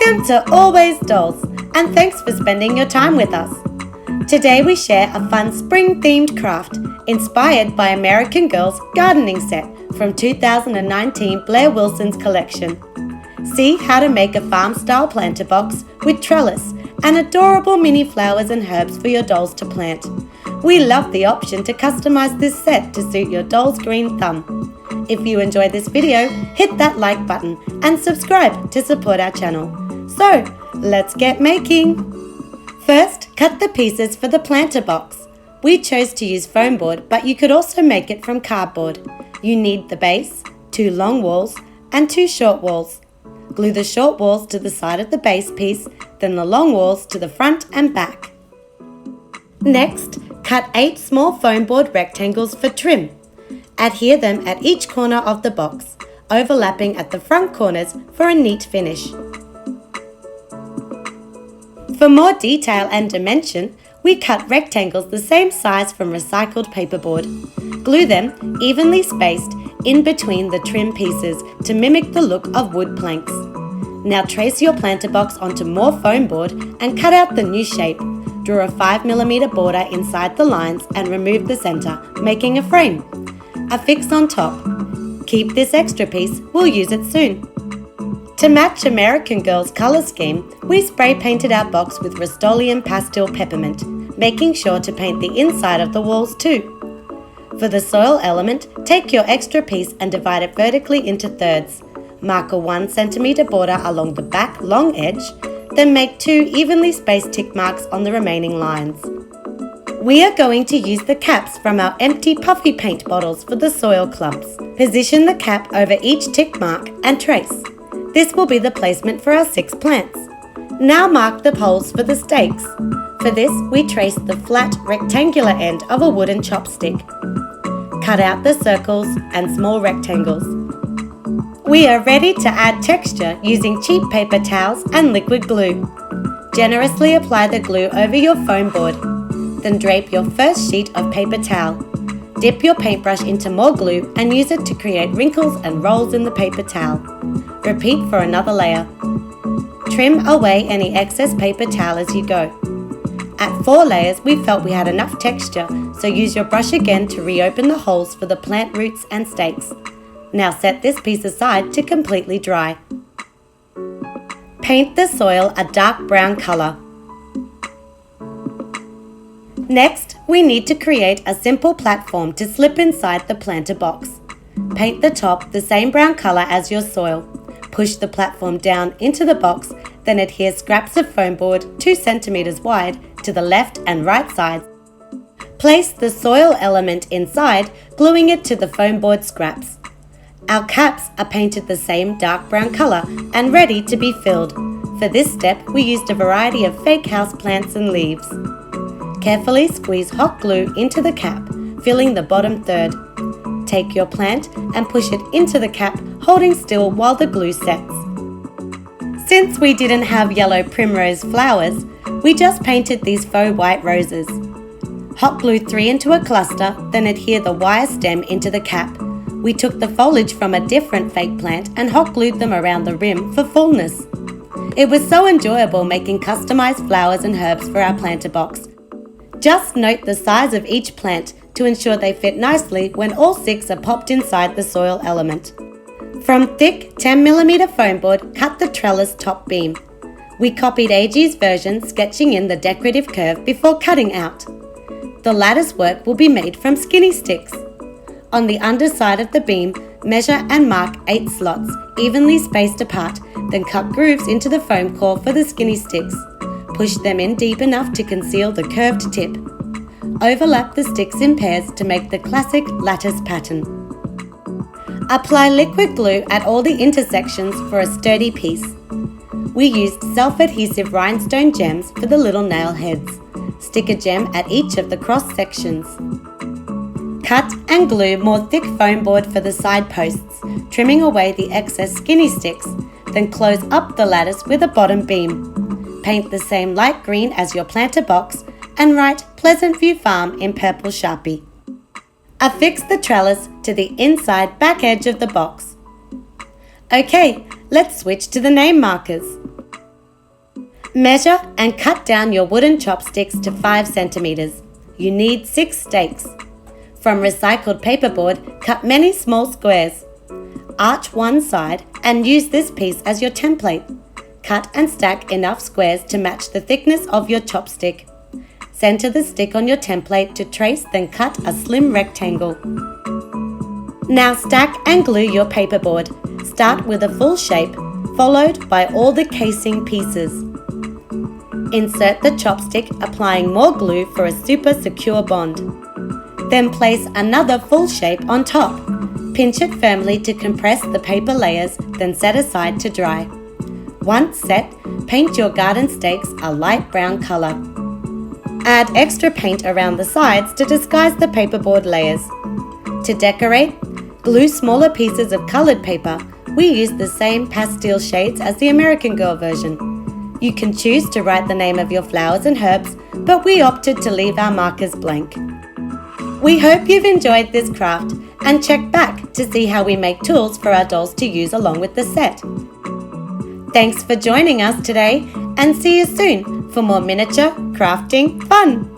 Welcome to Always Dolls, and thanks for spending your time with us. Today we share a fun spring-themed craft inspired by American Girl's gardening set from 2019 Blaire Wilson's collection. See how to make a farm-style planter box with trellis and adorable mini flowers and herbs for your dolls to plant. We love the option to customize this set to suit your doll's green thumb. If you enjoyed this video, hit that like button and subscribe to support our channel. So, let's get making! First, cut the pieces for the planter box. We chose to use foam board, but you could also make it from cardboard. You need the base, 2 long walls and 2 short walls. Glue the short walls to the side of the base piece, then the long walls to the front and back. Next, cut 8 small foam board rectangles for trim. Adhere them at each corner of the box, overlapping at the front corners for a neat finish. For more detail and dimension, we cut rectangles the same size from recycled paperboard. Glue them evenly spaced in between the trim pieces to mimic the look of wood planks. Now trace your planter box onto more foam board and cut out the new shape. Draw a 5mm border inside the lines and remove the center, making a frame. Affix on top. Keep this extra piece, we'll use it soon. To match American Girl's colour scheme, we spray painted our box with Rust-Oleum Pastel Peppermint, making sure to paint the inside of the walls too. For the soil element, take your extra piece and divide it vertically into thirds. Mark a 1cm border along the back long edge, then make 2 evenly spaced tick marks on the remaining lines. We are going to use the caps from our empty puffy paint bottles for the soil clumps. Position the cap over each tick mark and trace. This will be the placement for our 6 plants. Now mark the poles for the stakes. For this, we trace the flat rectangular end of a wooden chopstick. Cut out the circles and small rectangles. We are ready to add texture using cheap paper towels and liquid glue. Generously apply the glue over your foam board. Then drape your first sheet of paper towel. Dip your paintbrush into more glue and use it to create wrinkles and rolls in the paper towel. Repeat for another layer. Trim away any excess paper towel as you go. At 4 layers, we felt we had enough texture, so use your brush again to reopen the holes for the plant roots and stakes. Now set this piece aside to completely dry. Paint the soil a dark brown colour. Next, we need to create a simple platform to slip inside the planter box. Paint the top the same brown colour as your soil. Push the platform down into the box, then adhere scraps of foam board 2 cm wide to the left and right sides. Place the soil element inside, gluing it to the foam board scraps. Our caps are painted the same dark brown colour and ready to be filled. For this step, we used a variety of fake house plants and leaves. Carefully squeeze hot glue into the cap, filling the bottom third. Take your plant and push it into the cap, holding still while the glue sets. Since we didn't have yellow primrose flowers, we just painted these faux white roses. Hot glue 3 into a cluster, then adhere the wire stem into the cap. We took the foliage from a different fake plant and hot glued them around the rim for fullness. It was so enjoyable making customized flowers and herbs for our planter box. Just note the size of each plant to ensure they fit nicely when all 6 are popped inside the soil element. From thick 10mm foam board, cut the trellis top beam. We copied AG's version, sketching in the decorative curve before cutting out. The lattice work will be made from skinny sticks. On the underside of the beam, measure and mark 8 slots, evenly spaced apart, then cut grooves into the foam core for the skinny sticks. Push them in deep enough to conceal the curved tip. Overlap the sticks in pairs to make the classic lattice pattern. Apply liquid glue at all the intersections for a sturdy piece. We used self-adhesive rhinestone gems for the little nail heads. Stick a gem at each of the cross sections. Cut and glue more thick foam board for the side posts, trimming away the excess skinny sticks, then close up the lattice with a bottom beam. Paint the same light green as your planter box and write Pleasant View Farm in purple Sharpie. Affix the trellis to the inside back edge of the box. Okay, let's switch to the name markers. Measure and cut down your wooden chopsticks to 5 centimeters. You need 6 stakes. From recycled paperboard, cut many small squares. Arch one side and use this piece as your template. Cut and stack enough squares to match the thickness of your chopstick. Center the stick on your template to trace, then cut a slim rectangle. Now stack and glue your paperboard. Start with a full shape, followed by all the casing pieces. Insert the chopstick, applying more glue for a super secure bond. Then place another full shape on top. Pinch it firmly to compress the paper layers, then set aside to dry. Once set, paint your garden stakes a light brown color. Add extra paint around the sides to disguise the paperboard layers. To decorate, glue smaller pieces of colored paper. We use the same pastel shades as the American Girl version. You can choose to write the name of your flowers and herbs, but we opted to leave our markers blank. We hope you've enjoyed this craft and check back to see how we make tools for our dolls to use along with the set. Thanks for joining us today and see you soon for more miniature crafting fun!